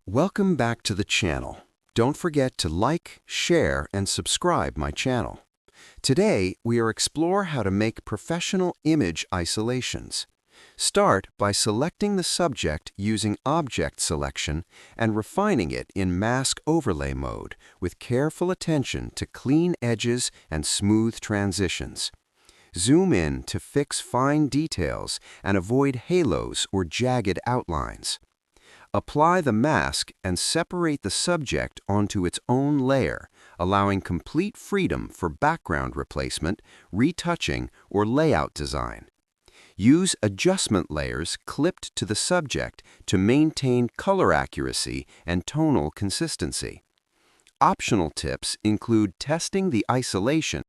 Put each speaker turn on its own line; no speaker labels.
Welcome back to the channel. Don't forget to like, share, and subscribe my channel. Today, we will explore how to make professional image isolations. Start by selecting the subject using object selection and refining it in mask overlay mode with careful attention to clean edges and smooth transitions. Zoom in to fix fine details and avoid halos or jagged outlines. Apply the mask and separate the subject onto its own layer, allowing complete freedom for background replacement, retouching, or layout design. Use adjustment layers clipped to the subject to maintain color accuracy and tonal consistency. Optional tips include testing the isolation